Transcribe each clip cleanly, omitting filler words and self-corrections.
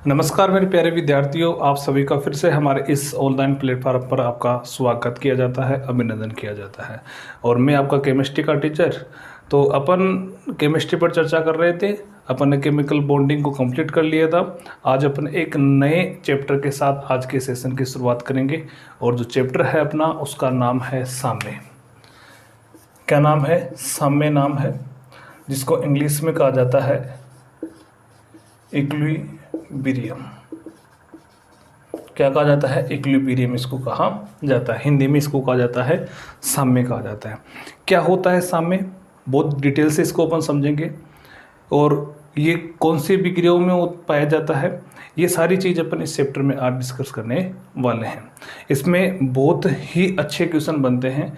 नमस्कार मेरे प्यारे विद्यार्थियों, आप सभी का फिर से हमारे इस ऑनलाइन प्लेटफॉर्म पर आपका स्वागत किया जाता है, अभिनंदन किया जाता है। और मैं आपका केमिस्ट्री का टीचर। तो अपन केमिस्ट्री पर चर्चा कर रहे थे, अपन ने केमिकल बॉन्डिंग को कंप्लीट कर लिया था। आज अपन एक नए चैप्टर के साथ आज के सेशन की शुरुआत करेंगे। और जो चैप्टर है अपना, उसका नाम है साम्य। क्या नाम है? साम्य नाम है, जिसको इंग्लिश में कहा जाता है इक्विलिब्रियम। क्या कहा जाता है? इक्विलिब्रियम इसको कहा जाता है। हिंदी में इसको कहा जाता है साम्य कहा जाता है। क्या होता है साम्य? बहुत डिटेल से इसको अपन समझेंगे। और ये कौन सी विक्रियाओं में पाया जाता है, ये सारी चीज़ अपन इस चैप्टर में आज डिस्कस करने वाले हैं। इसमें बहुत ही अच्छे क्वेश्चन बनते हैं।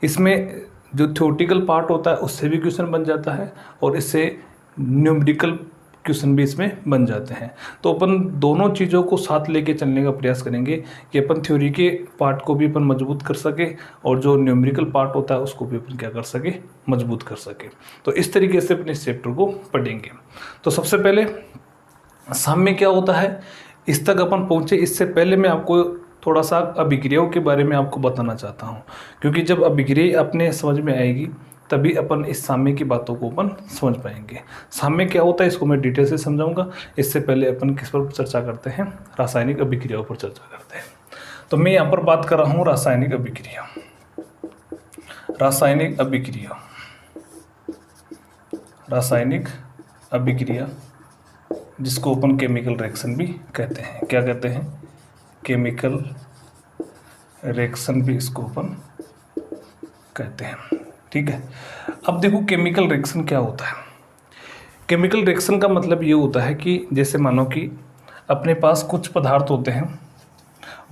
इसमें जो थ्योरेटिकल पार्ट होता है उससे भी क्वेश्चन बन जाता है, और इससे न्यूमेरिकल क्वेश्चन भी इसमें बन जाते हैं। तो अपन दोनों चीज़ों को साथ लेके चलने का प्रयास करेंगे कि अपन थ्योरी के पार्ट को भी अपन मजबूत कर सके, और जो न्यूमेरिकल पार्ट होता है उसको भी अपन क्या कर सके, मजबूत कर सके। तो इस तरीके से अपन इस चैप्टर को पढ़ेंगे। तो सबसे पहले साम्य क्या होता है, इस तक अपन पहुँचे इससे पहले मैं आपको थोड़ा सा अभिक्रियाओं के बारे में आपको बताना चाहता हूँ, क्योंकि जब अभिक्रिया अपने समझ में आएगी तभी अपन इस साम्य की बातों को अपन समझ पाएंगे। साम्य क्या होता है इसको मैं डिटेल से समझाऊंगा। इससे पहले अपन किस पर चर्चा करते हैं? रासायनिक अभिक्रियाओं पर चर्चा करते हैं। तो मैं यहाँ पर बात कर रहा हूँ रासायनिक अभिक्रिया। रासायनिक अभिक्रिया, रासायनिक अभिक्रिया जिसको अपन केमिकल रिएक्शन भी कहते हैं। क्या कहते हैं? केमिकल रिएक्शन भी इसको अपन कहते हैं। ठीक है। अब देखो केमिकल रिएक्शन क्या होता है। केमिकल रिएक्शन का मतलब ये होता है कि जैसे मानो कि अपने पास कुछ पदार्थ होते हैं,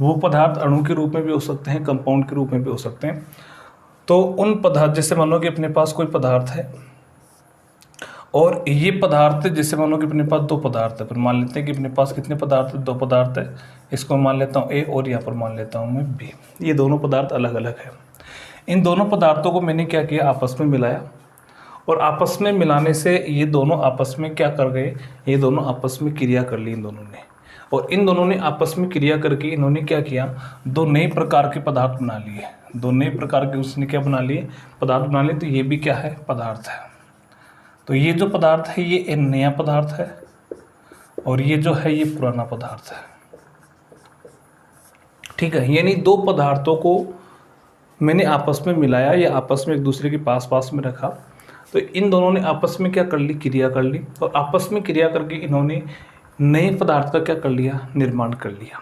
वो पदार्थ अणु के रूप में भी हो सकते हैं, कंपाउंड के रूप में भी हो सकते हैं। तो उन पदार्थ, जैसे मानो कि अपने पास कोई पदार्थ है, और ये पदार्थ जैसे मानो कि अपने पास दो पदार्थ है। पर मान लेते हैं कि अपने पास कितने पदार्थ है? दो पदार्थ है। इसको मान लेता हूँ ए, और यहाँ पर मान लेता हूँ मैं बी। ये दोनों पदार्थ अलग अलग है। इन दोनों पदार्थों को मैंने क्या किया? आपस में मिलाया, और आपस में मिलाने से ये दोनों आपस में क्या कर गए? ये दोनों आपस में क्रिया कर ली इन दोनों ने। और इन दोनों ने आपस में क्रिया करके इन्होंने क्या किया? दो नए प्रकार के पदार्थ बना लिए। दो नए प्रकार के उसने क्या बना लिए? पदार्थ बना लिए। तो ये भी क्या है? पदार्थ है। तो ये जो पदार्थ है ये एक नया पदार्थ है, और ये जो है ये पुराना पदार्थ है। ठीक है। यानी दो पदार्थों को मैंने आपस में मिलाया या आपस में एक दूसरे के पास पास में रखा, तो इन दोनों ने आपस में क्या कर ली? क्रिया कर ली। और आपस में क्रिया करके इन्होंने नए पदार्थ का क्या कर लिया? निर्माण कर लिया।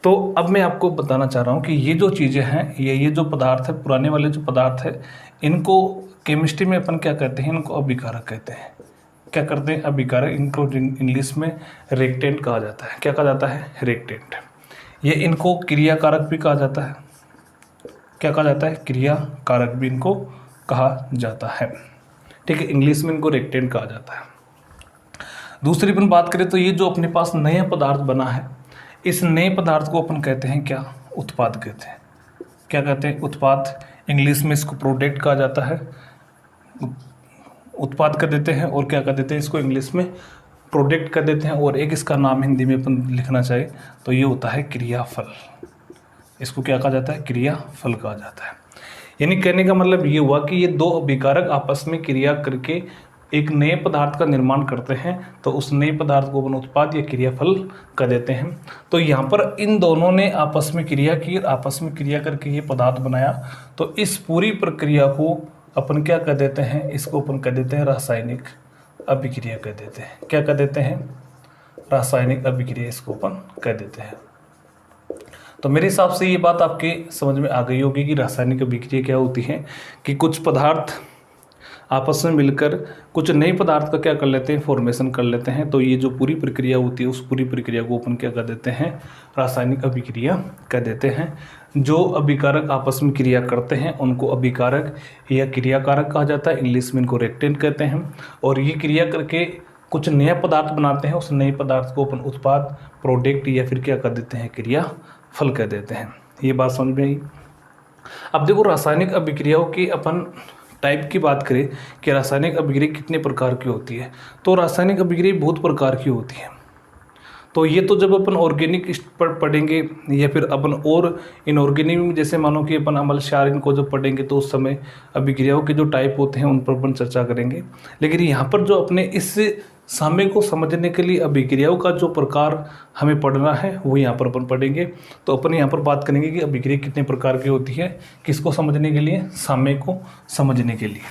तो अब मैं आपको बताना चाह रहा हूँ कि ये जो चीज़ें हैं, ये जो पदार्थ है, पुराने वाले जो पदार्थ है, इनको केमिस्ट्री में अपन क्या कहते हैं? इनको अभिकारक कहते हैं। क्या करते हैं? अभिकारक। इनको इंग्लिश में रिएक्टेंट कहा जाता है। क्या कहा जाता है? रिएक्टेंट। ये इनको क्रियाकारक भी कहा जाता है। क्या कहा जाता है? क्रिया कारक भी इनको कहा जाता है। ठीक है। इंग्लिश में इनको रिएक्टेंट कहा जाता है। दूसरी अपन बात करें तो ये जो अपने पास नया पदार्थ बना है, इस नए पदार्थ को अपन कहते हैं क्या? उत्पाद कहते हैं। क्या कहते हैं? उत्पाद। इंग्लिश में इसको प्रोडक्ट कहा जाता है। उत्पाद कर देते हैं। और क्या कर देते हैं? इसको इंग्लिश में प्रोडक्ट कर देते हैं। और एक इसका नाम हिंदी में अपन लिखना चाहे तो ये होता है क्रियाफल। इसको क्या कहा जाता है? क्रियाफल कहा जाता है। यानी कहने का मतलब ये हुआ कि ये दो अभिकारक आपस में क्रिया करके एक नए पदार्थ का निर्माण करते हैं, तो उस नए पदार्थ को अपन उत्पाद या क्रियाफल कह देते हैं। तो यहाँ पर इन दोनों ने आपस में क्रिया की, आपस में क्रिया करके ये पदार्थ बनाया। तो इस पूरी प्रक्रिया को अपन क्या कह देते हैं? इसको अपन कह देते हैं रासायनिक अभिक्रिया कह देते हैं। क्या कह देते हैं? रासायनिक अभिक्रिया इसको अपन कह देते हैं। तो मेरे हिसाब से ये बात आपके समझ में आ गई होगी कि रासायनिक अभिक्रिया क्या होती है, कि कुछ पदार्थ आपस में मिलकर कुछ नए पदार्थ का क्या कर लेते हैं? फॉर्मेशन कर लेते हैं। तो ये जो पूरी प्रक्रिया होती है, उस पूरी प्रक्रिया को अपन क्या कर देते हैं? रासायनिक अभिक्रिया कह देते हैं। जो अभिकारक आपस में क्रिया करते हैं उनको अभिकारक या क्रियाकारक कहा जाता है। इंग्लिश में इनको रिएक्टेंट कहते हैं। और ये क्रिया करके कुछ नया पदार्थ बनाते हैं। उस नए पदार्थ को अपन उत्पाद, प्रोडक्ट या फिर क्या कर देते हैं? क्रियाफल कह देते हैं। ये बात समझ में आई। अब देखो रासायनिक अभिक्रियाओं की अपन टाइप की बात करें कि रासायनिक अभिक्रिया कितने प्रकार की होती है, तो रासायनिक अभिक्रिया बहुत प्रकार की होती है। तो ये तो जब अपन ऑर्गेनिक पढ़ेंगे या फिर अपन और इनऑर्गेनिक में, जैसे मानो कि अपन अम्ल क्षार को जब पढ़ेंगे तो उस समय अभिक्रियाओं के जो टाइप होते हैं उन पर अपन चर्चा करेंगे। लेकिन यहाँ पर जो अपने इस साम्य को समझने के लिए अभिक्रियाओं का जो प्रकार हमें पढ़ना है वो यहाँ पर अपन पढ़ेंगे। तो अपन यहाँ पर बात करेंगे कि अभिक्रिया कितने प्रकार की होती है, किसको समझने के लिए, साम्य को समझने के लिए।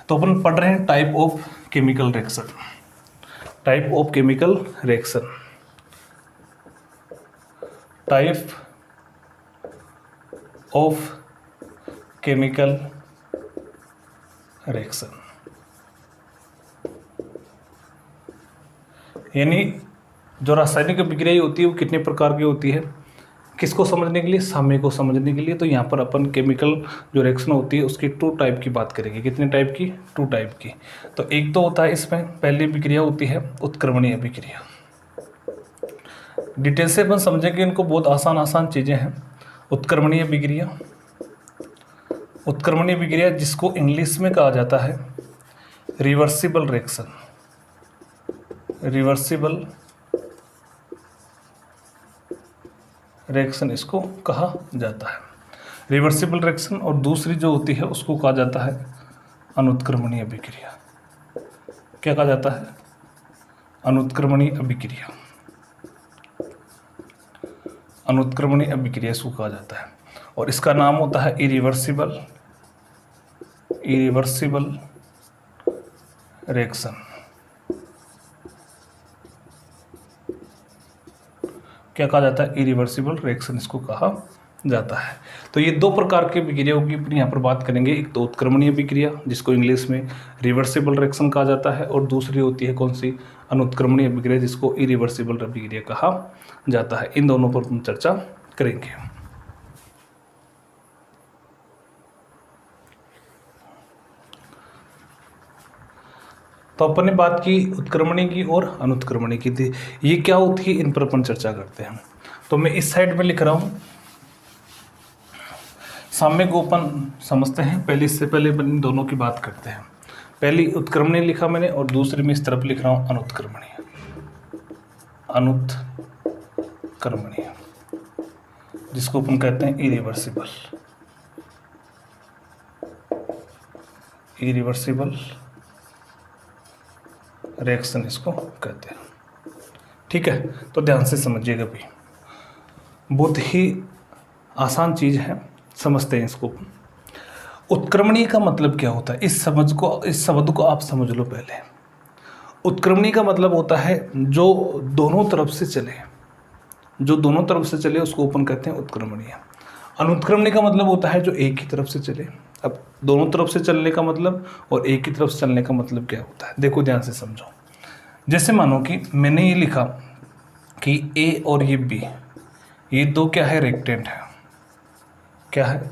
तो अपन पढ़ रहे हैं type of chemical reaction. Type of chemical reaction, type of chemical reaction, यानी जो रासायनिक अभिक्रिया होती है वो कितने प्रकार की होती है, किसको समझने के लिए, साम्य को समझने के लिए। तो यहाँ पर अपन केमिकल जो रिएक्शन होती है उसकी 2 टाइप की बात करेंगे। कितने टाइप की, 2 टाइप की। तो एक तो होता है इसमें पहली अभिक्रिया होती है उत्क्रमणीय अभिक्रिया। डिटेल से अपन समझेंगे इनको, बहुत आसान चीज़ें हैं। उत्क्रमणीय अभिक्रिया, उत्क्रमणीय अभिक्रिया जिसको इंग्लिश में कहा जाता है रिवर्सिबल रिएक्शन, रिवर्सिबल रिएक्शन इसको कहा जाता है, रिवर्सिबल रिएक्शन। और दूसरी जो होती है उसको कहा जाता है अनुत्क्रमणीय अभिक्रिया। क्या कहा जाता है, अनुत्क्रमणीय अभिक्रिया, अनुत्क्रमणीय अभिक्रिया इसको कहा जाता है। और इसका नाम होता है इरिवर्सिबल, इरिवर्सिबल रिएक्शन। क्या कहा जाता है, इरिवर्सिबल रिएक्शन इसको कहा जाता है। तो ये 2 प्रकार की अभिक्रियाओं की अपनी यहाँ पर बात करेंगे। एक तो उत्क्रमणीय अभिक्रिया जिसको इंग्लिश में रिवर्सिबल रिएक्शन कहा जाता है, और दूसरी होती है कौन सी, अनुत्क्रमणीय अभिक्रिया जिसको इरिवर्सिबल अभिक्रिया कहा जाता है। इन दोनों पर हम चर्चा करेंगे। तो अपन ने बात की उत्क्रमणीय की और अनुत्क्रमणीय की थी। ये क्या होती है इन पर अपन चर्चा करते हैं। तो मैं इस साइड में लिख रहा हूँ, साम्य को अपन समझते हैं। पहले इससे पहले अपन इन दोनों की बात करते हैं। पहली उत्क्रमणीय लिखा मैंने और दूसरी में इस तरफ लिख रहा हूँ अनुत्क्रमणीय, अनुत्क्रमणीय जिसको अपन कहते हैं इरिवर्सिबल, इरिवर्सिबल रिएक्शन इसको कहते हैं। ठीक है, तो ध्यान से समझिएगा भाई, बहुत ही आसान चीज़ है, समझते हैं इसको। उत्क्रमणीय का मतलब क्या होता है, इस शब्द को आप समझ लो पहले। उत्क्रमणीय का मतलब होता है जो दोनों तरफ से चले, जो दोनों तरफ से चले उसको अपन कहते हैं उत्क्रमणीय। अनुत्क्रमणीय का मतलब होता है जो एक ही तरफ से चले। अब दोनों तरफ से चलने का मतलब और एक ही तरफ से चलने का मतलब क्या होता है, देखो ध्यान से समझो। जैसे मानो कि मैंने ये लिखा कि ए और ये बी, ये 2 क्या है, रेक्टेंट है। क्या है,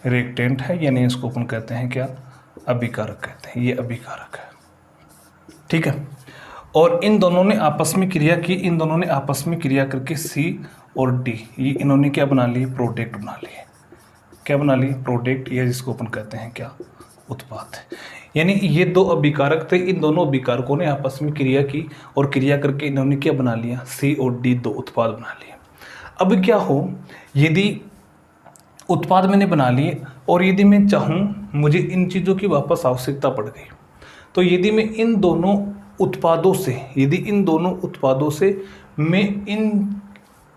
रेक्टेंट है, यानी इसको अपन कहते हैं क्या, अभिकारक कहते हैं। ये अभिकारक है, ठीक है। और इन दोनों ने आपस में क्रिया की, इन दोनों ने आपस में क्रिया करके सी और डी, ये इन्होंने क्या बना लिए, प्रोडक्ट बना लिए। क्या बना लिए, प्रोडक्ट, या जिसको अपन कहते हैं क्या, उत्पाद। यानी ये 2 अभिकारक थे, इन दोनों अभिकारकों ने आपस में क्रिया की और क्रिया करके इन्होंने क्या बना लिया, सी और डी, 2 उत्पाद बना लिए। अब क्या हो, यदि उत्पाद मैंने बना लिए और यदि मैं चाहूँ मुझे इन चीज़ों की वापस आवश्यकता पड़ गई, तो यदि मैं इन दोनों उत्पादों से, यदि इन दोनों उत्पादों से मैं इन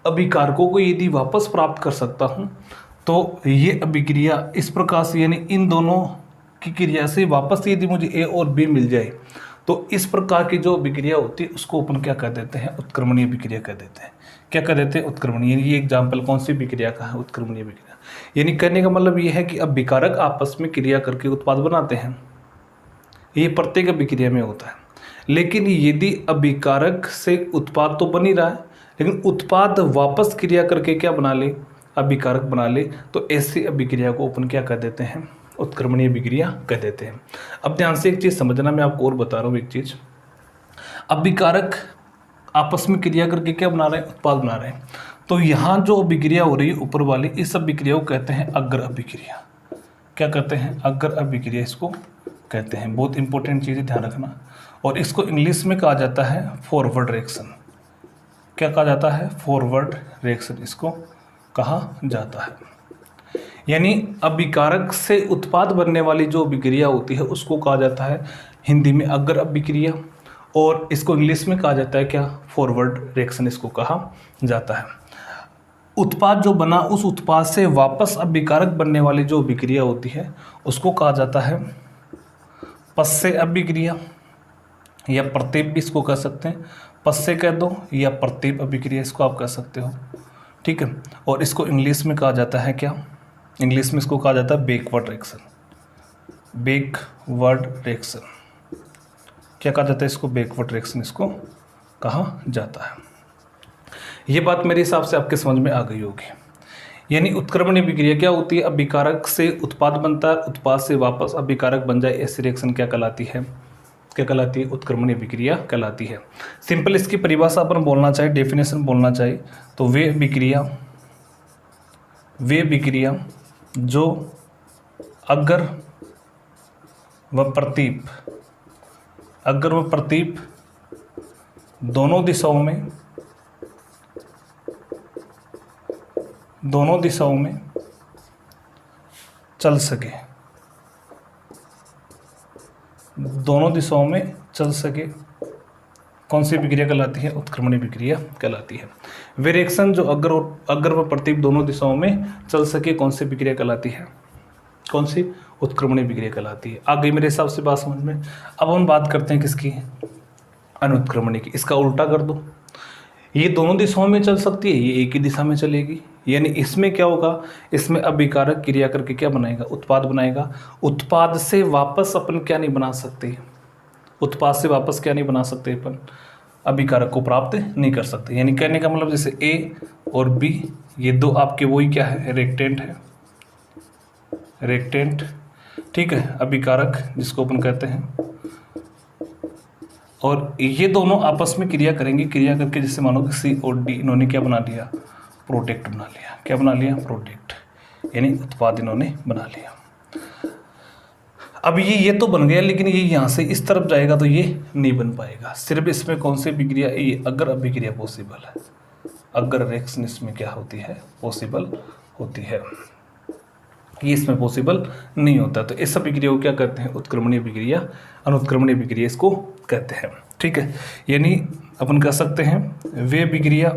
अभिकारकों को यदि वापस प्राप्त कर सकता हूँ, तो ये अभिक्रिया इस प्रकार से, यानी इन दोनों की क्रिया से वापस यदि मुझे ए और बी मिल जाए, तो इस प्रकार की जो अभिक्रिया होती है उसको अपन क्या कह देते हैं, उत्क्रमणीय अभिक्रिया कह देते हैं। क्या कह देते हैं, उत्क्रमणीय। ये एग्जाम्पल कौन सी अभिक्रिया का है, उत्क्रमणीय अभिक्रिया। यानी कहने का मतलब ये है कि अभिकारक आपस में क्रिया करके उत्पाद बनाते हैं, ये प्रत्येक अभिक्रिया में होता है। लेकिन यदि अभिकारक से उत्पाद तो बन ही रहा है, लेकिन उत्पाद वापस क्रिया करके क्या बना ले, अभिकारक बना ले, तो ऐसी अभिक्रिया को अपन क्या कह देते हैं, उत्क्रमणीय अभिक्रिया कह देते हैं। अब ध्यान से एक चीज़ समझना, मैं आपको और बता रहा हूँ एक चीज़। अभिकारक आपस में क्रिया करके क्या बना रहे हैं, उत्पाद बना रहे हैं। तो यहाँ जो अभिक्रिया हो रही है ऊपर वाली, इस अभिक्रिया को कहते हैं अग्र अभिक्रिया। क्या कहते हैं, अग्र अभिक्रिया इसको कहते हैं। बहुत इंपॉर्टेंट चीज़ है, ध्यान रखना। और इसको इंग्लिश में कहा जाता है फॉरवर्ड रिएक्शन। क्या कहा जाता है? फॉरवर्ड रिएक्शन इसको कहा जाता है। यानी अभिकारक से उत्पाद बनने वाली जो अभिक्रिया होती है उसको कहा जाता है हिंदी में अग्र अभिक्रिया, और इसको इंग्लिश में कहा जाता है क्या? फॉरवर्ड रिएक्शन इसको कहा जाता है। उत्पाद जो बना उस उत्पाद से वापस अभिकारक बनने वाली जो अभिक्रिया होती है उसको कहा जाता है पश्य अभिक्रिया, या प्रत्येप भी इसको कह सकते हैं। पश्य कह दो या प्रत्येप अभिक्रिया इसको आप कह सकते हो, ठीक है। और इसको इंग्लिश में कहा जाता है क्या? इंग्लिश में इसको कहा जाता है बैकवर्ड रिएक्शन। बैकवर्ड रिएक्शन क्या कहा जाता है इसको? बैकवर्ड रिएक्शन इसको कहा जाता है। ये बात मेरे हिसाब से आपके समझ में आ गई होगी। यानी उत्क्रमणीय अभिक्रिया क्या होती है? अभिकारक से उत्पाद बनता है, उत्पाद से वापस अभिकारक बन जाए, ऐसी रिएक्शन क्या कहलाती है? क्या कहलाती है? उत्क्रमणीय अभिक्रिया कहलाती है। सिंपल इसकी परिभाषा अपन बोलना चाहे, डेफिनेशन बोलना चाहे तो वे अभिक्रिया जो अग्र व प्रतीप दोनों दिशाओं में चल सके, दोनों दिशाओं में चल सके, कौन सी अभिक्रिया कहलाती है? उत्क्रमणीय अभिक्रिया कहलाती है। वे रिएक्शन जो अग्र व प्रतीप दोनों दिशाओं में चल सके, कौन सी अभिक्रिया कहलाती है? कौन सी? उत्क्रमणीय अभिक्रिया कहलाती है। आ गई मेरे हिसाब से बात समझ में। अब हम बात करते हैं किसकी? अनुत्क्रमणीय की। इसका उल्टा कर दो, ये दोनों दिशाओं में चल सकती है, ये एक ही दिशा में चलेगी। यानी इसमें क्या होगा? इसमें अभिकारक क्रिया करके क्या बनाएगा? उत्पाद बनाएगा। उत्पाद से वापस अपन क्या नहीं बना सकते? उत्पाद से वापस क्या नहीं बना सकते अपन? अभिकारक को प्राप्त नहीं कर सकते। यानी कहने का मतलब जैसे ए और बी ये दो आपके वही क्या है? रिएक्टेंट है, रिएक्टेंट, ठीक है, अभिकारक जिसको अपन कहते हैं। और ये दोनों आपस में क्रिया करेंगे, क्रिया करके जैसे मानो कि सी और डी इन्होंने क्या बना लिया? प्रोडक्ट बना लिया। क्या बना लिया? प्रोडक्ट, यानी उत्पाद इन्होंने बना लिया। अब ये तो बन गया, लेकिन ये यहाँ से इस तरफ जाएगा तो ये नहीं बन पाएगा। सिर्फ इसमें कौन सी अभिक्रिया? ये अग्र अभिक्रिया पॉसिबल है। अग्र रिएक्शन इसमें क्या होती है? पॉसिबल होती है। ये इसमें पॉसिबल नहीं होता। तो इस अभिक्रिया को क्या कहते हैं? उत्क्रमणीय अभिक्रिया, अनुत्क्रमणीय अभिक्रिया इसको कहते हैं, ठीक है। यानी अपन कह सकते हैं वे अभिक्रिया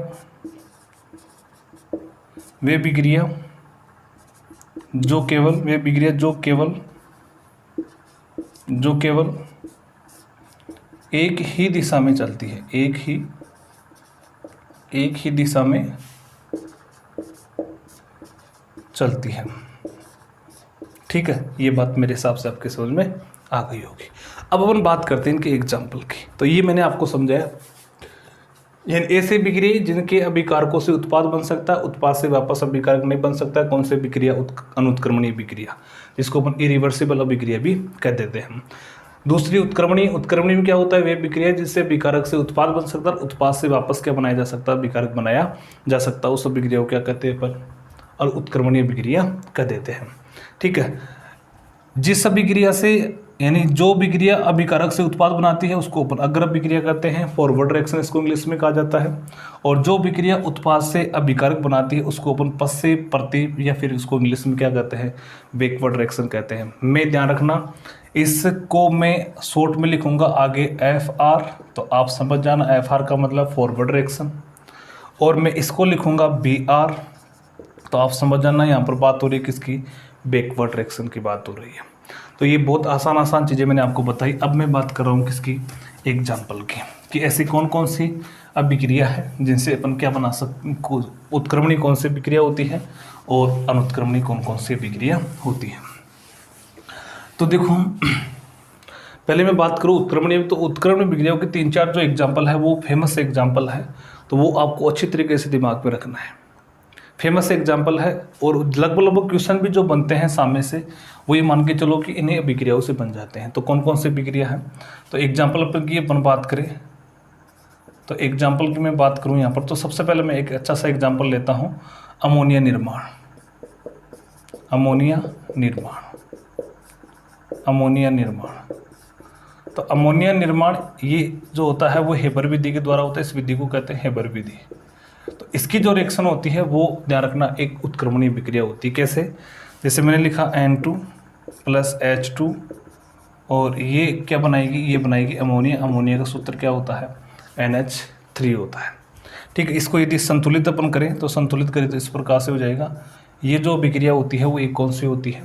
जो केवल एक ही दिशा में चलती है, एक ही दिशा में चलती है, ठीक है। ये बात मेरे हिसाब से आपके समझ में आ गई होगी। अब अपन बात करते हैं इनके एग्जाम्पल की। तो ये मैंने आपको समझाया, यानी ऐसे अभिक्रिया जिनके अभिकारकों से उत्पाद बन सकता है, उत्पाद से वापस अभिकारक नहीं बन सकता है, कौन सी अभिक्रिया? अनुत्क्रमणीय अभिक्रिया, जिसको अपन इरिवर्सिबल अभिक्रिया भी कह देते हैं। दूसरी उत्क्रमणीय में क्या होता है? वे अभिक्रिया जिससे अभिकारक से उत्पाद बन सकता है, उत्पाद से वापस क्या बनाया जा सकता है? अभिकारक बनाया जा सकता है। उस अभिक्रिया को क्या कहते हैं अपन? और उत्क्रमणीय अभिक्रिया कह देते हैं, ठीक है। जिस अभिक्रिया से, यानी जो अभिक्रिया अभिकारक से उत्पाद बनाती है उसको अपन अग्र अभिक्रिया कहते हैं, फॉरवर्ड रिएक्शन इसको इंग्लिश में कहा जाता है। और जो अभिक्रिया उत्पाद से अभिकारक बनाती है उसको अपन पश्य प्रतीप, या फिर उसको इंग्लिश में क्या कहते हैं? बैकवर्ड रिएक्शन कहते हैं। मैं ध्यान रखना, इसको मैं शॉर्ट में लिखूंगा आगे FR, तो आप समझ जाना FR का मतलब फॉरवर्ड रिएक्शन, और मैं इसको लिखूंगा BR, तो आप समझ जाना यहाँ पर बात हो रही है किसकी? बैकवर्ड रिएक्शन की बात हो रही है। तो ये बहुत आसान चीज़ें मैंने आपको बताई। अब मैं बात कर रहा हूँ किसकी? एग्जाम्पल की, कि ऐसी कौन कौन सी अभिक्रिया है जिनसे अपन क्या बना सकते, उत्क्रमणीय कौन सी अभिक्रिया होती है और अनुत्क्रमणीय कौन कौन सी अभिक्रिया होती है। तो देखो, पहले मैं बात करूँ उत्क्रमणीय, तो उत्क्रमणीय अभिक्रियाओं के 3-4 जो एग्जाम्पल है वो फेमस एग्जाम्पल है, तो वो आपको अच्छी तरीके से दिमाग में रखना है। फेमस एग्जाम्पल है, और लगभग क्वेश्चन भी जो बनते हैं सामने से वो ये मान के चलो कि इन्हीं अभिक्रियाओं से बन जाते हैं। तो कौन कौन सी अभिक्रिया है? तो एग्जाम्पल अपन की अपन बात करें, तो एग्जाम्पल की मैं बात करूं यहाँ पर, तो सबसे पहले मैं एक अच्छा सा एग्जाम्पल लेता हूं, अमोनिया निर्माण। अमोनिया निर्माण। तो अमोनिया निर्माण ये जो होता है वो हेबर विधि के द्वारा होता है, इस विधि को कहते हैं हेबर विधि। तो इसकी जो रिएक्शन होती है वो ध्यान रखना एक उत्क्रमणीय विक्रिया होती है। कैसे? जैसे मैंने लिखा N2 + H2 और ये क्या बनाएगी, ये बनाएगी अमोनिया। अमोनिया का सूत्र क्या होता है? NH3 होता है। ठीक है, इसको यदि संतुलित अपन करें तो संतुलित करें तो इस प्रकार से हो जाएगा। ये जो विक्रिया होती है वो एक कौन सी होती है?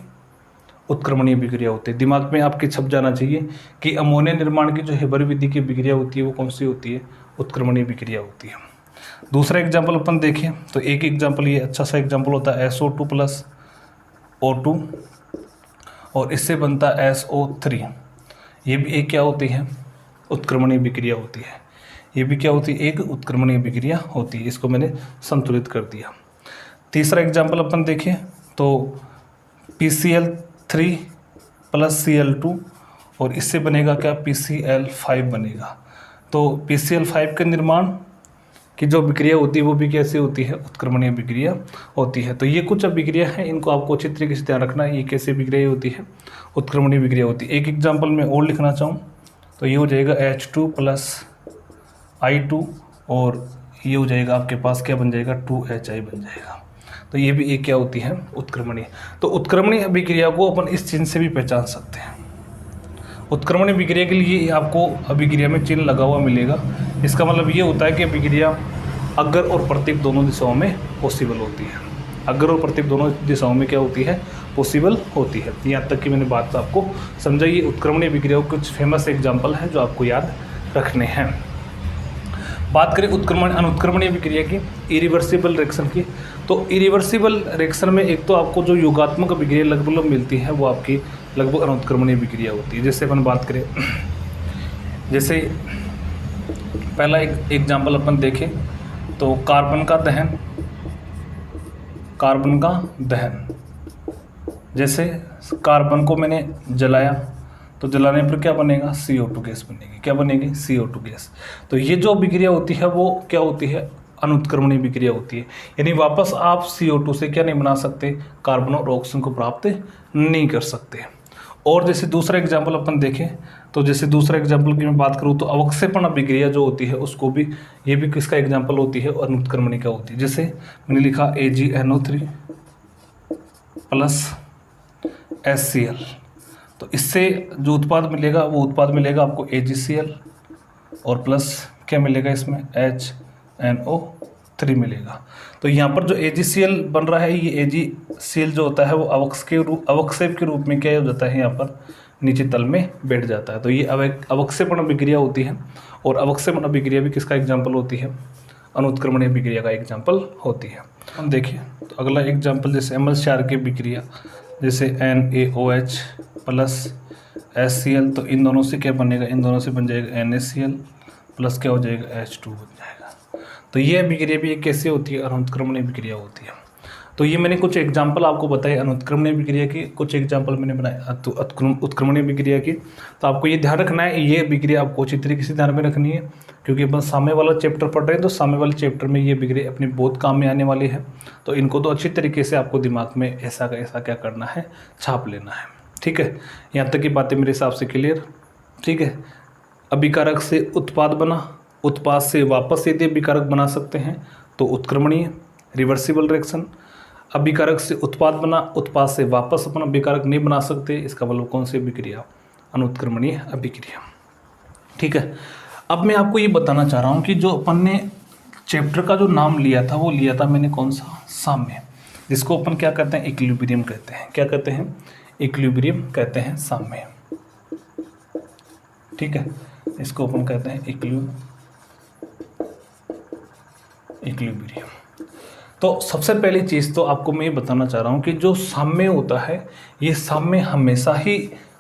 उत्क्रमणीय विक्रिया होती है। दिमाग में आपके छप जाना चाहिए कि अमोनिया निर्माण की जो हेबर विधि की विक्रिया होती है वो कौन सी होती है? उत्क्रमणीय विक्रिया होती है। दूसरा एग्जाम्पल अपन देखें तो एक एग्जाम्पल ये अच्छा सा एग्जाम्पल होता है SO2 + O2 और इससे बनता है SO3। ये भी एक क्या होती है? उत्क्रमणीय विक्रिया होती है। ये भी क्या होती है? एक उत्क्रमणीय विक्रिया होती है। इसको मैंने संतुलित कर दिया। तीसरा एग्जाम्पल अपन देखें तो PCl3 + Cl2 और इससे बनेगा क्या? PCl5 बनेगा। तो PCl5 के निर्माण की जो विक्रिया होती है वो भी कैसे होती है? उत्क्रमणीय विक्रिया होती है। तो ये कुछ विक्रिया है, इनको आपको अच्छी तरीके से ध्यान रखना है। ये कैसे विक्रिया होती है? उत्क्रमणीय विक्रिया होती है। एक एग्जाम्पल में और लिखना चाहूँ तो ये हो जाएगा H2 + I2 और ये हो जाएगा आपके पास क्या बन जाएगा? 2HI बन जाएगा। तो ये भी एक क्या होती है? उत्क्रमणीय। तो उत्क्रमणीय अभिक्रिया को अपन इस चिन्ह से भी पहचान सकते हैं। उत्क्रमणीय विक्रिया के लिए आपको अभिक्रिया में चिन्ह लगा हुआ मिलेगा। इसका मतलब ये होता है कि अभिक्रिया अग्र और प्रत्येक दोनों दिशाओं में पॉसिबल होती है। अग्र और प्रत्येक दोनों दिशाओं में क्या होती है? पॉसिबल होती है। यहाँ तक कि मैंने बात आपको समझाई। ये उत्क्रमणीय विक्रिया के कुछ फेमस एग्जाम्पल हैं जो आपको याद रखने हैं। बात करें अनुत्क्रमणीय विक्रिया की, इरिवर्सिबल रिएक्शन की, तो इरिवर्सिबल रिएक्शन में एक तो आपको जो योगात्मक विक्रिया लगभग मिलती है वो आपकी लगभग अनुत्क्रमणीय विक्रिया होती है। जैसे अपन बात करें, जैसे पहला एक एग्जाम्पल अपन देखें तो कार्बन का दहन। जैसे कार्बन को मैंने जलाया तो जलाने पर क्या बनेगा? CO2 गैस बनेगी। क्या बनेगी? CO2 gas. तो ये जो विक्रिया होती है वो क्या होती है? अनुत्क्रमणीय विक्रिया होती है। यानी वापस आप CO2 से क्या नहीं बना सकते? कार्बन और ऑक्सीजन को प्राप्त नहीं कर सकते। और जैसे दूसरा एग्जाम्पल अपन देखें तो जैसे दूसरा एग्जाम्पल की मैं बात करूँ तो अवक्षेपण विक्रिया जो होती है उसको भी, ये भी किसका एग्जाम्पल होती है? अनुत्क्रमणीय का होती है। जैसे मैंने लिखा AgNO3 + HCl, तो इससे जो उत्पाद मिलेगा वो उत्पाद मिलेगा आपको AgCl और प्लस क्या मिलेगा इसमें? HNO3 मिलेगा। तो यहाँ पर जो AgCl बन रहा है, ये AgCl जो होता है वो अवक्षेप के रूप में क्या हो जाता है? यहाँ पर नीचे तल में बैठ जाता है। तो ये अवक्षेपण अभिक्रिया होती है। और अवक्षेपण अभिक्रिया भी किसका एग्जाम्पल होती है? अनुत्क्रमणीय अभिक्रिया का एग्जाम्पल होती है। हम देखिए तो अगला एग्जाम्पल जैसे एमल-क्षार की विक्रिया, जैसे NaOH + HCl, तो इन दोनों से क्या बनेगा? इन दोनों से बन जाएगा NaCl प्लस क्या हो जाएगा? H2 बन जाएगा। तो ये विक्रिया भी एक कैसे होती है? अनुत्क्रमणीय विक्रिया होती है। तो ये मैंने कुछ एग्जाम्पल आपको बताए अनुत्क्रमणीय विक्रिया की, कुछ एग्जाम्पल मैंने बनाए उत्क्रमणीय विक्रिया की। तो आपको ये ध्यान रखना है, ये विक्रिया आपको अच्छी तरीके से ध्यान में रखनी है, क्योंकि अपन सामने वाला चैप्टर पढ़ रहे हैं तो सामने वाले चैप्टर में ये विक्रिया अपने बहुत काम में आने वाली है। तो इनको तो अच्छी तरीके से आपको दिमाग में ऐसा का ऐसा क्या करना है? छाप लेना है। ठीक है, यहाँ तक की बातें मेरे हिसाब से क्लियर। ठीक है, अभिकारक से उत्पाद बना, उत्पाद से वापस यदि अभिकारक बना सकते हैं तो उत्क्रमणीय रिवर्सिबल रिएक्शन। अभिकारक से उत्पाद बना, उत्पाद से वापस अपन अभिकारक नहीं बना सकते, इसका मतलब कौन सी अभिक्रिया? अनुत्क्रमणीय अभिक्रिया। ठीक है, अब मैं आपको ये बताना चाह रहा हूँ कि जो अपन ने चैप्टर का जो नाम लिया था वो लिया था मैंने कौन सा? साम्य, जिसको अपन क्या कहते हैं? इक्विलिब्रियम कहते हैं। क्या कहते हैं? इक्विलिब्रियम कहते हैं साम्य। ठीक है, इसको अपन कहते हैं इक्विलिब्रियम। तो सबसे पहली चीज़ तो आपको मैं ये बताना चाह रहा हूँ कि जो साम्य होता है, ये साम्य हमेशा ही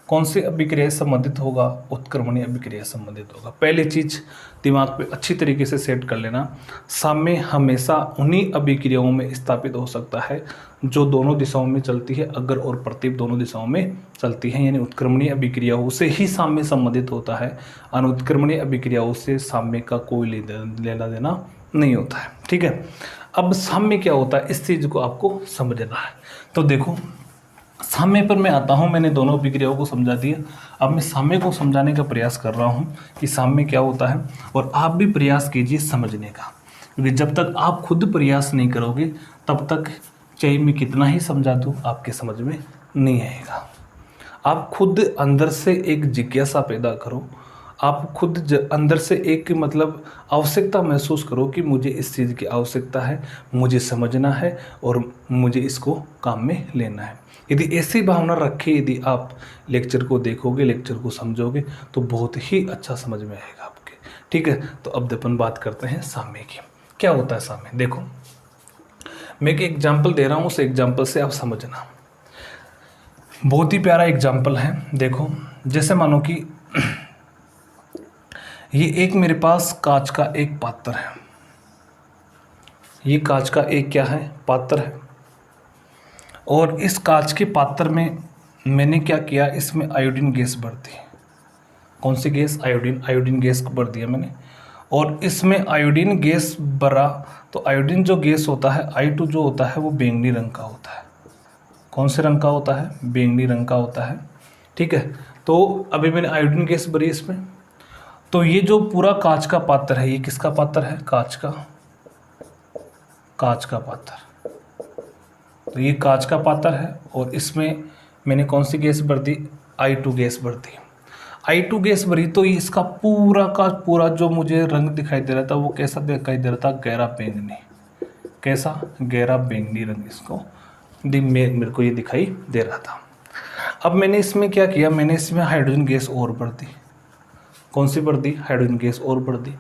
कौन से अभिक्रिया से संबंधित होगा? उत्क्रमणीय अभिक्रिया से संबंधित होगा। पहली चीज़ दिमाग पे अच्छी तरीके से सेट कर लेना, साम्य हमेशा उन्हीं अभिक्रियाओं में स्थापित हो सकता है जो दोनों दिशाओं में चलती है, अग्र और प्रत्येक दोनों दिशाओं में चलती है। यानी उत्क्रमणीय अभिक्रियाओं से ही साम्य संबंधित होता है, अनुत्क्रमणीय अभिक्रियाओं से साम्य का कोई लेना देना नहीं होता है। ठीक है, अब साम्य क्या होता है इस चीज़ को आपको समझना है। तो देखो, साम्य पर मैं आता हूँ। मैंने दोनों अभिक्रियाओं को समझा दिया। अब मैं साम्य को समझाने का प्रयास कर रहा हूँ कि साम्य क्या होता है, और आप भी प्रयास कीजिए समझने का, क्योंकि जब तक आप खुद प्रयास नहीं करोगे तब तक चाहे मैं कितना ही समझा दूँ आपके समझ में नहीं आएगा। आप खुद अंदर से एक जिज्ञासा पैदा करो, आप खुद अंदर से एक मतलब आवश्यकता महसूस करो कि मुझे इस चीज़ की आवश्यकता है, मुझे समझना है और मुझे इसको काम में लेना है। यदि ऐसी भावना रखे, यदि आप लेक्चर को देखोगे, लेक्चर को समझोगे, तो बहुत ही अच्छा समझ में आएगा आपके। ठीक है, तो अब अपन बात करते हैं साम्य की। क्या होता है साम्य? देखो, मैं एक एग्जाम्पल दे रहा हूँ, उस एग्जाम्पल से आप समझना। बहुत ही प्यारा एग्जाम्पल है। देखो, जैसे मानो कि ये एक मेरे पास कांच का एक पात्र है। ये कांच का एक क्या है? पात्र है। और इस कांच के पात्र में मैंने क्या किया, इसमें आयोडीन गैस भर दी। कौन सी गैस? आयोडीन गैस को भर दिया मैंने। और इसमें आयोडीन गैस भरा, तो आयोडीन जो गैस होता है, I2 जो होता है वो बैंगनी रंग का होता है। कौन से रंग का होता है? बैंगनी रंग का होता है। ठीक है, तो अभी मैंने आयोडीन गैस भरी इसमें। तो ये जो पूरा कांच का पात्र है, ये किसका पात्र है? कांच का पात्र। तो ये कांच का पात्र है और इसमें मैंने कौन सी गैस भर दी? I2 गैस भर दी। I2 गैस भरी, तो ये इसका पूरा का पूरा जो मुझे रंग दिखाई दे रहा था वो कैसा दिखाई दे रहा था? गहरा बैंगनी। कैसा? गहरा बैंगनी रंग इसको मेरे को ये दिखाई दे रहा था। अब मैंने इसमें क्या किया, मैंने इसमें हाइड्रोजन गैस और भर दी। कौन सी भर दी? हाइड्रोजन गैस और भर दी।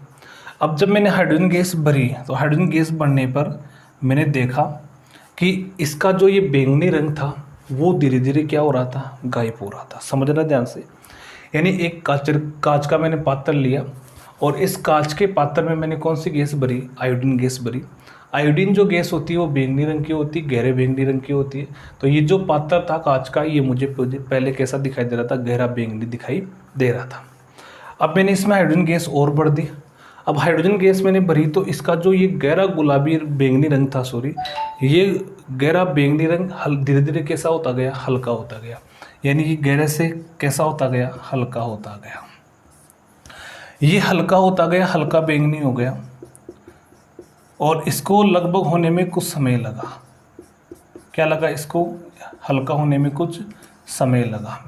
अब जब मैंने हाइड्रोजन गैस भरी, तो हाइड्रोजन गैस भरने पर मैंने देखा कि इसका जो ये बैंगनी रंग था वो धीरे धीरे क्या हो रहा था? गायब हो रहा था। समझना ध्यान से। यानी एक कांच का मैंने पात्र लिया और इस कांच के पात्र में मैंने कौन सी गैस भरी? आयोडीन गैस भरी। आयोडीन जो गैस होती है वो बैंगनी रंग की होती है, गहरे बैंगनी रंग की होती है। तो ये जो पात्र था कांच का, ये मुझे पहले कैसा दिखाई दे रहा था? गहरा बैंगनी दिखाई दे रहा था। अब मैंने इसमें हाइड्रोजन गैस और भर दी। अब हाइड्रोजन गैस मैंने भरी, तो इसका जो ये गहरा गुलाबी बैंगनी रंग था, ये गहरा बैंगनी रंग धीरे धीरे कैसा होता गया? हल्का होता गया। यानी कि गहरे से कैसा होता गया? हल्का होता गया। ये हल्का होता गया, हल्का बैंगनी हो गया, और इसको लगभग होने में कुछ समय लगा। क्या लगा इसको? हल्का होने में कुछ समय लगा।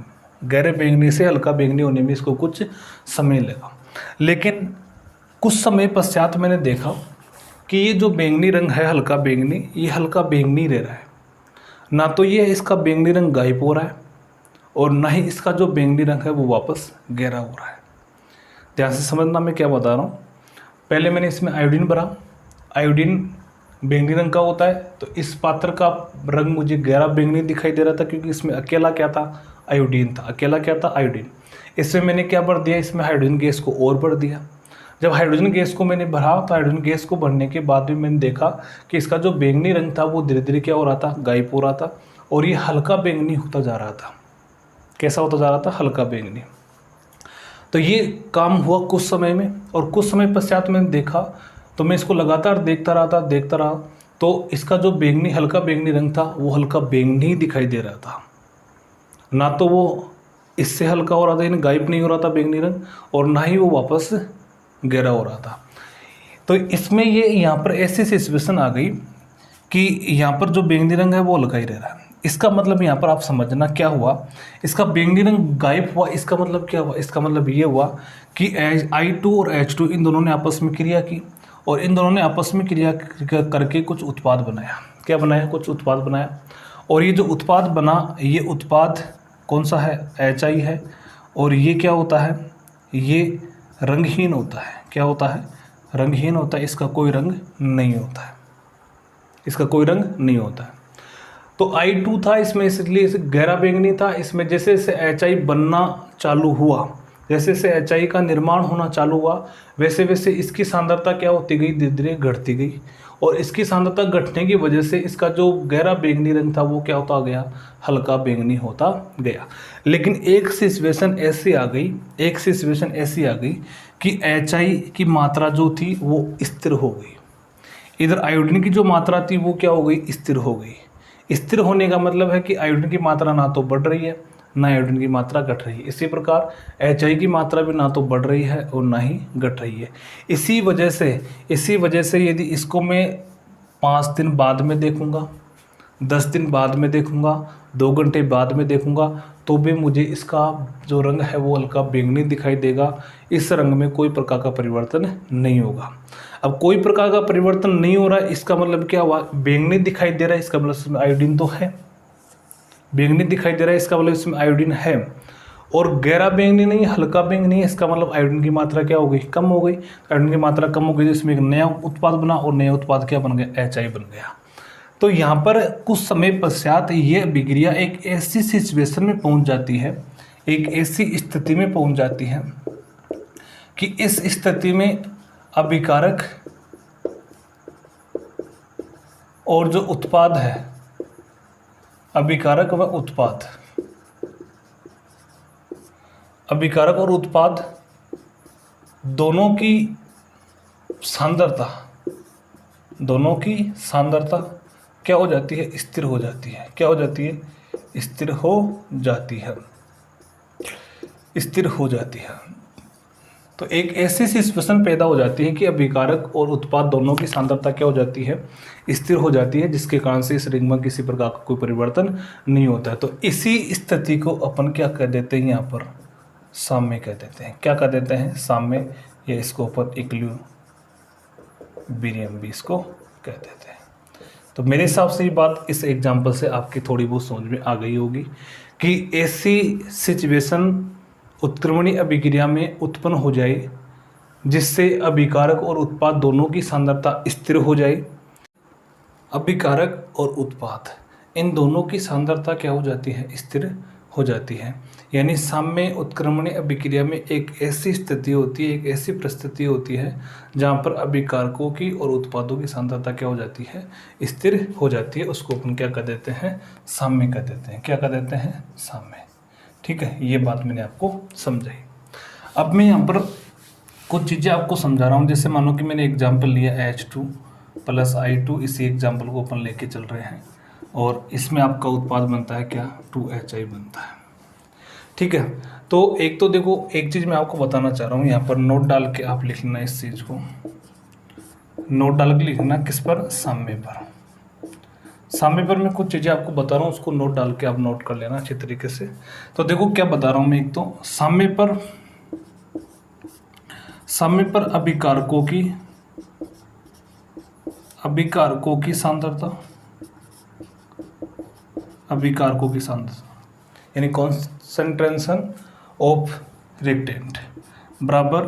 गहरे बैंगनी से हल्का बैंगनी होने में इसको कुछ समय लगा। लेकिन कुछ समय पश्चात मैंने देखा कि ये जो बैंगनी रंग है, हल्का बैंगनी, ये हल्का बैंगनी रह रहा है। ना तो ये इसका बैंगनी रंग गायब हो रहा है और ना ही इसका जो बैंगनी रंग है वो वापस गहरा हो रहा है। ध्यान से समझना मैं क्या बता रहा हूँ। पहले मैंने इसमें आयोडीन भरा। आयोडीन बैंगनी रंग का होता है, तो इस पात्र का रंग मुझे गहरा बैंगनी दिखाई दे रहा था, क्योंकि इसमें अकेला क्या था? आयोडीन था। अकेला क्या था? आयोडीन। इसमें मैंने क्या भर दिया? इसमें हाइड्रोजन गैस को और भर दिया। जब हाइड्रोजन गैस को मैंने भरा, तो हाइड्रोजन गैस को भरने के बाद भी मैंने देखा कि इसका जो बैंगनी रंग था वो धीरे धीरे क्या हो रहा था? गायब हो रहा था, और ये हल्का बैंगनी होता जा रहा था। कैसा होता जा रहा था? हल्का बैंगनी। तो ये काम हुआ कुछ समय में, और कुछ समय पश्चात मैंने देखा, तो मैं इसको लगातार देखता रहा, तो इसका जो बैंगनी हल्का बैंगनी रंग था वो हल्का बैंगनी दिखाई दे रहा था। ना तो वो इससे हल्का हो रहा था, यानी गायब नहीं हो रहा था बैंगनी रंग, और ना ही वो वापस गहरा हो रहा था। तो इसमें ये यहाँ पर ऐसी सिचुएशन आ गई कि यहाँ पर जो बैंगनी रंग है वो हल्का ही रह रहा है। इसका मतलब यहाँ पर आप समझना क्या हुआ, इसका बैंगनी रंग गायब हुआ। इसका मतलब क्या हुआ? इसका मतलब ये हुआ कि I2 और H2 इन दोनों ने आपस में क्रिया की, और इन दोनों ने आपस में क्रिया करके कुछ उत्पाद बनाया। क्या बनाया? कुछ उत्पाद बनाया। और ये जो उत्पाद बना, ये उत्पाद कौन सा है? HI है। और ये क्या होता है? ये रंगहीन होता है। क्या होता है? रंगहीन होता है। इसका कोई रंग नहीं होता है। इसका कोई रंग नहीं होता है। तो I2 था इसमें, इसलिए इसे गहरा बैंगनी था। इसमें जैसे जैसे HI बनना चालू हुआ, जैसे जैसे HI का निर्माण होना चालू हुआ, वैसे वैसे इसकी सांद्रता क्या होती गई? धीरे धीरे घटती गई। और इसकी सांद्रता घटने की वजह से इसका जो गहरा बैंगनी रंग था वो क्या होता गया? हल्का बैंगनी होता गया। लेकिन एक सिचुएशन ऐसी आ गई कि HI की मात्रा जो थी वो स्थिर हो गई। इधर आयोडीन की जो मात्रा थी वो क्या हो गई? स्थिर हो गई। स्थिर होने का मतलब है कि आयोडीन की मात्रा ना तो बढ़ रही है ना आयोडीन की मात्रा घट रही है। इसी प्रकार HI की मात्रा भी ना तो बढ़ रही है और ना ही घट रही है। इसी वजह से यदि इसको मैं 5 दिन बाद में देखूंगा, 10 दिन बाद में देखूंगा, 2 घंटे बाद में देखूंगा, तो भी मुझे इसका जो रंग है वो हल्का बैंगनी दिखाई देगा। इस रंग में कोई प्रकार का परिवर्तन नहीं होगा। अब कोई प्रकार का परिवर्तन नहीं हो रहा है, इसका मतलब क्या हुआ? बैंगनी दिखाई दे रहा है, इसका मतलब इसमें आयोडीन तो है। बैंगनी दिखाई दे रहा है, इसका मतलब इसमें आयोडीन है। और गहरा बैंगनी नहीं, हल्का बैंगनी है, इसका मतलब आयोडीन की मात्रा क्या हो गई? कम हो गई। आयोडीन की मात्रा कम हो गई तो इसमें एक नया उत्पाद बना, और नया उत्पाद क्या बन गया? HI बन गया। तो यहाँ पर कुछ समय पश्चात ये अभिक्रिया एक ऐसी सिचुएशन में पहुँच जाती है, एक ऐसी स्थिति में पहुँच जाती है कि इस स्थिति में अभिकारक और जो उत्पाद है, अभिकारक व उत्पाद, अभिकारक और उत्पाद दोनों की सांद्रता क्या हो जाती है? स्थिर हो जाती है। क्या हो जाती है? स्थिर हो जाती है। स्थिर हो जाती है। तो एक ऐसी सिचुएशन पैदा हो जाती है कि अभिकारक और उत्पाद दोनों की सांद्रता क्या हो जाती है? स्थिर हो जाती है, जिसके कारण से इस रिंग में किसी प्रकार का कोई परिवर्तन नहीं होता है। तो इसी स्थिति को अपन क्या कह देते हैं? यहाँ पर साम्य कह देते हैं। क्या कह देते हैं? साम्य, या इसको अपन इक्विलिब्रियम भी इसको कह देते हैं। तो मेरे हिसाब से ये बात इस एग्जाम्पल से आपकी थोड़ी बहुत समझ में आ गई होगी कि ऐसी सिचुएशन उत्क्रमणीय अभिक्रिया में उत्पन्न हो जाए जिससे अभिकारक और उत्पाद दोनों की सांद्रता स्थिर हो जाए। अभिकारक और उत्पाद इन दोनों की सांद्रता क्या हो जाती है? स्थिर हो जाती है। यानी साम्य उत्क्रमणीय अभिक्रिया में एक ऐसी स्थिति होती है, एक ऐसी परिस्थिति होती है जहाँ पर अभिकारकों की और उत्पादों की सांद्रता क्या हो जाती है? स्थिर हो जाती है। उसको अपन क्या कह देते हैं? साम्य कह देते हैं। क्या कह देते हैं? साम्य। ठीक है, ये बात मैंने आपको समझाई। अब मैं यहाँ पर कुछ चीज़ें आपको समझा रहा हूँ। जैसे मानो कि मैंने एग्जाम्पल लिया H2 + I2, इसी एग्जाम्पल को अपन लेके चल रहे हैं और इसमें आपका उत्पाद बनता है क्या? 2HI बनता है। ठीक है, तो एक तो देखो, एक चीज़ मैं आपको बताना चाह रहा हूँ, यहाँ पर नोट डाल के आप लिखना, इस चीज़ को नोट डाल के लिखना। किस पर? साम्य पर। साम्य पर मैं कुछ चीज़ें आपको बता रहा हूँ, उसको नोट डाल के आप नोट कर लेना अच्छी तरीके से। तो देखो क्या बता रहा हूँ मैं। एक तो साम्य पर अभिकारकों की सांद्रता यानी कॉन्सेंट्रेशन ऑफ रिएक्टेंट बराबर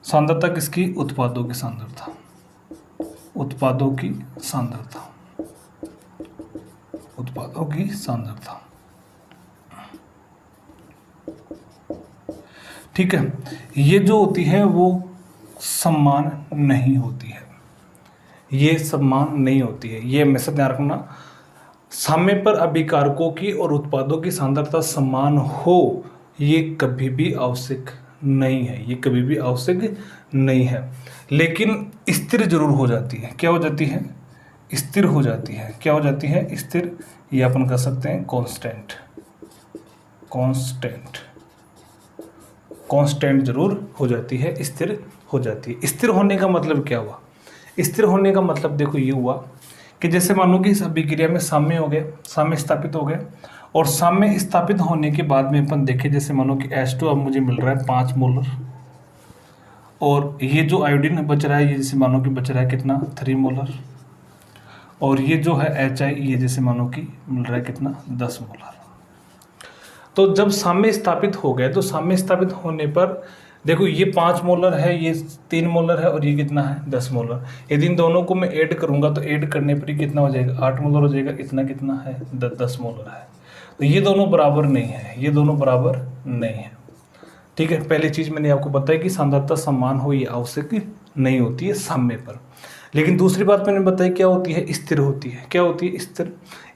सांद्रता किसकी? उत्पादों की सांद्रता। ठीक है, ये जो होती है वो समान नहीं होती है। ये हमेशा ध्यान रखना। साम्य पर अभिकारकों की और उत्पादों की सांद्रता समान हो, ये कभी भी आवश्यक नहीं है। लेकिन स्थिर जरूर हो जाती है। क्या हो जाती है? स्थिर हो जाती है। क्या हो जाती है? स्थिर। ये अपन कह सकते हैं कांस्टेंट जरूर हो जाती है, स्थिर हो जाती है। स्थिर होने का मतलब क्या हुआ? स्थिर होने का मतलब देखो ये हुआ कि जैसे मानो कि इस अभिक्रिया में साम्य स्थापित हो गया, और साम्य स्थापित होने के बाद में अपन देखें, जैसे मानो कि H2 अब मुझे मिल रहा है 5 मोलर, और ये जो आयोडीन बच रहा है, ये जैसे मानो कि बच रहा है कितना? 3 मोलर, और ये जो है HI, ये जैसे मानो कि मिल रहा है कितना? 10 मोलर। तो जब साम्य स्थापित हो गए, तो साम्य स्थापित होने पर देखो ये 5 मोलर है, ये 3 मोलर है, और ये कितना है? 10 मोलर। यदि इन दोनों को मैं ऐड करूंगा तो ऐड करने पर ही कितना हो जाएगा? 8 मोलर हो जाएगा। इतना कितना है? 10 मोलर है। तो ये दोनों बराबर नहीं है। ठीक है, पहली चीज़ मैंने आपको बताई कि सांद्रता समान हो ये आवश्यक नहीं होती है साम्य पर। लेकिन दूसरी बात मैंने बताई क्या होती है? स्थिर होती है। क्या होती है?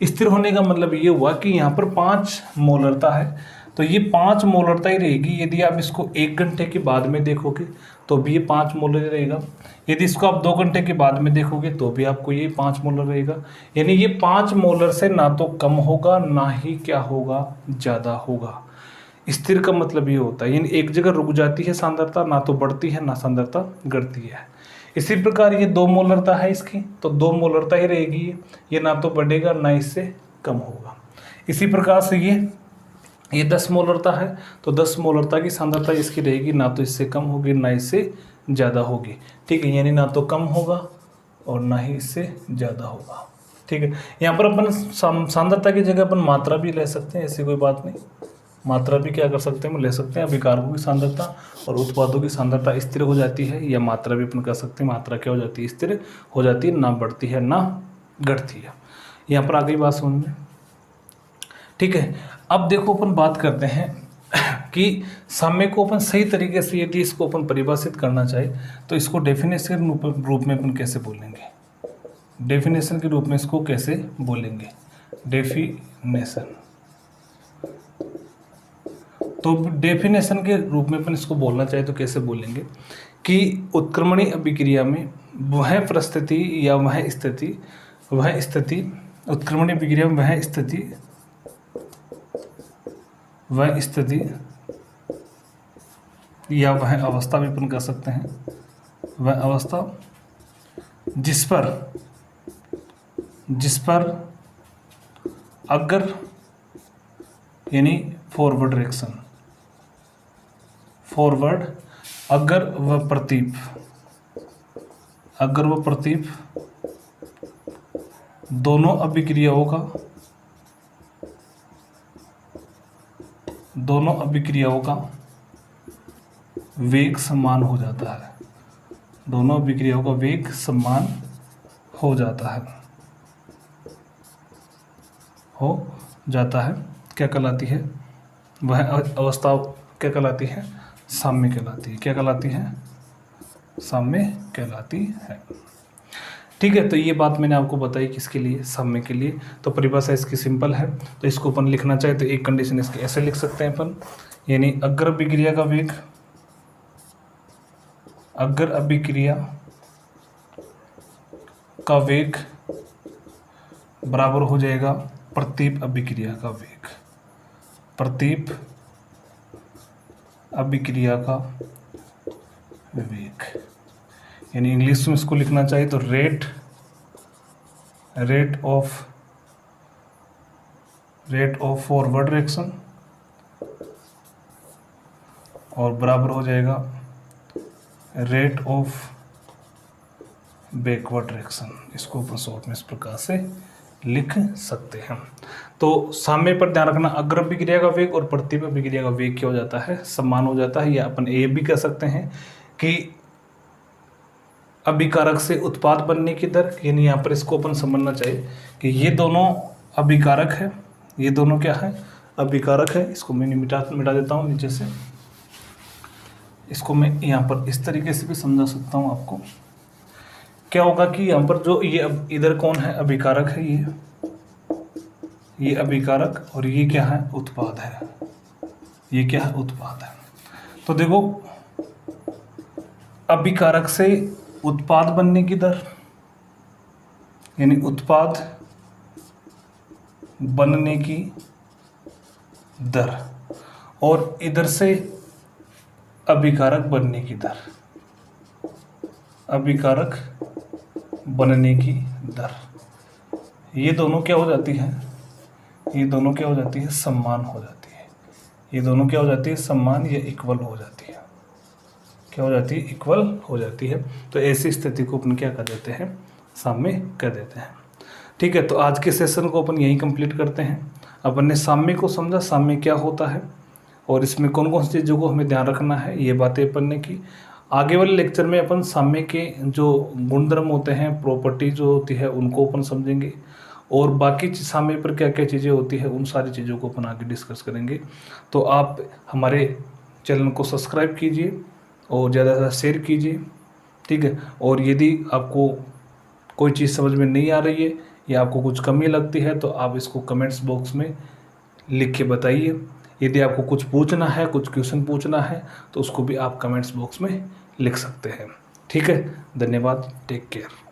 स्थिर होने का मतलब ये हुआ कि यहाँ पर 5 मोलरता है, तो ये 5 मोलरता ही रहेगी। यदि आप इसको 1 घंटे के बाद में देखोगे तो भी ये 5 मोलर ही रहेगा। यदि इसको आप 2 घंटे के बाद में देखोगे तो भी आपको ये 5 मोलर रहेगा। यानी ये 5 मोलर से ना तो कम होगा ना ही क्या होगा, ज़्यादा होगा। स्थिर का मतलब ये होता है, यानी एक जगह रुक जाती है सांद्रता, ना तो बढ़ती है ना सांद्रता घटती है। इसी प्रकार ये 2 मोलरता है इसकी, तो 2 मोलरता ही रहेगी, ये ना तो बढ़ेगा ना इससे कम होगा। इसी प्रकार से ये 10 मोलरता है, तो 10 मोलरता की सांद्रता इसकी रहेगी, ना तो इससे कम होगी ना इससे ज़्यादा होगी। ठीक है, यानी ना तो कम होगा और ना ही इससे ज़्यादा होगा। ठीक है, यहाँ पर अपन सांद्रता की जगह अपन मात्रा भी ले सकते हैं, ऐसी कोई बात नहीं। मात्रा भी क्या कर सकते हैं, हम ले सकते हैं। अभिकारकों की सांद्रता और उत्पादों की सांद्रता स्थिर हो जाती है, या मात्रा भी अपन कर सकते हैं। मात्रा क्या हो जाती है, स्थिर हो जाती है, ना बढ़ती है ना घटती है। यहाँ पर आ गई बात समझ में। ठीक है, अब देखो अपन बात करते हैं कि साम्य को अपन सही तरीके से यदि इसको अपन परिभाषित करना चाहे तो इसको डेफिनेशन रूप में अपन कैसे बोलेंगे, डेफिनेशन के रूप में इसको कैसे बोलेंगे, डेफिनेशन। तो डेफिनेशन के रूप में अपन इसको बोलना चाहे तो कैसे बोलेंगे कि उत्क्रमणीय अभिक्रिया में वह परिस्थिति या वह स्थिति उत्क्रमणीय अभिक्रिया में वह स्थिति या वह अवस्था भी अपन कर सकते हैं, वह अवस्था जिस पर अगर यानी फॉरवर्ड रिएक्शन, अगर वह प्रतीप दोनों अभिक्रियाओं का वेग समान हो जाता है, दोनों अभिक्रियाओं का वेग समान हो जाता है, क्या कहलाती है, वह अवस्था क्या कहलाती है, साम्य कहलाती है। क्या कहलाती है, साम्य कहलाती है। ठीक है, तो ये बात मैंने आपको बताई किसके लिए, साम्य के लिए। तो परिभाषा इसकी सिंपल है, तो इसको अपन लिखना चाहे तो एक कंडीशन इसकी ऐसे लिख सकते हैं अपन, यानी अगर अभिक्रिया का वेग बराबर हो जाएगा प्रतीप अभिक्रिया का वेग, यानी इंग्लिश में इसको लिखना चाहिए तो रेट ऑफ फॉरवर्ड रिएक्शन और बराबर हो जाएगा रेट ऑफ बैकवर्ड रिएक्शन। इसको अपन शॉर्ट में इस प्रकार से लिख सकते हैं। तो साम्य पर ध्यान रखना, अग्र अभिक्रिया का वेग और प्रतीप अभिक्रिया का वेग क्या हो जाता है, समान हो जाता है। या अपन ये भी कह सकते हैं कि अभिकारक से उत्पाद बनने की दर, यानी यहाँ पर इसको अपन समझना चाहिए कि ये दोनों अभिकारक है, ये दोनों क्या है, अभिकारक है। इसको मैं मिटा देता हूँ नीचे से, इसको मैं यहाँ पर इस तरीके से भी समझा सकता हूँ आपको। क्या होगा कि यहाँ पर जो ये इधर कौन है, अभिकारक है, ये अभिकारक, और ये क्या है, उत्पाद है, ये क्या है, उत्पाद है। तो देखो अभिकारक से उत्पाद बनने की दर, यानी उत्पाद बनने की दर, और इधर से अभिकारक बनने की दर, अभिकारक बनने की दर, ये दोनों क्या हो जाती है, ये दोनों क्या हो जाती है, समान हो जाती है। ये दोनों क्या हो जाती है, समान या इक्वल हो जाती है। क्या हो जाती है, इक्वल हो जाती है। तो ऐसी स्थिति को अपन क्या कर देते हैं, साम्य कर देते हैं। ठीक है, तो आज के सेशन को अपन यहीं कंप्लीट करते हैं। अपन ने साम्य को समझा, साम्य क्या होता है और इसमें कौन कौन सी चीज़ों को हमें ध्यान रखना है, ये बातें अपन ने की। आगे वाले लेक्चर में अपन साम्य के जो गुणधर्म होते हैं, प्रॉपर्टी जो होती है, उनको अपन समझेंगे, और बाकी साम्य पर क्या क्या चीज़ें होती है, उन सारी चीज़ों को अपन आगे डिस्कस करेंगे। तो आप हमारे चैनल को सब्सक्राइब कीजिए और ज़्यादा से ज़्यादा शेयर कीजिए। ठीक है, और यदि आपको कोई चीज़ समझ में नहीं आ रही है या आपको कुछ कमी लगती है तो आप इसको कमेंट्स बॉक्स में लिख के बताइए, यदि आपको कुछ पूछना है, कुछ क्वेश्चन पूछना है, तो उसको भी आप कमेंट्स बॉक्स में लिख सकते हैं। ठीक है, धन्यवाद, टेक केयर।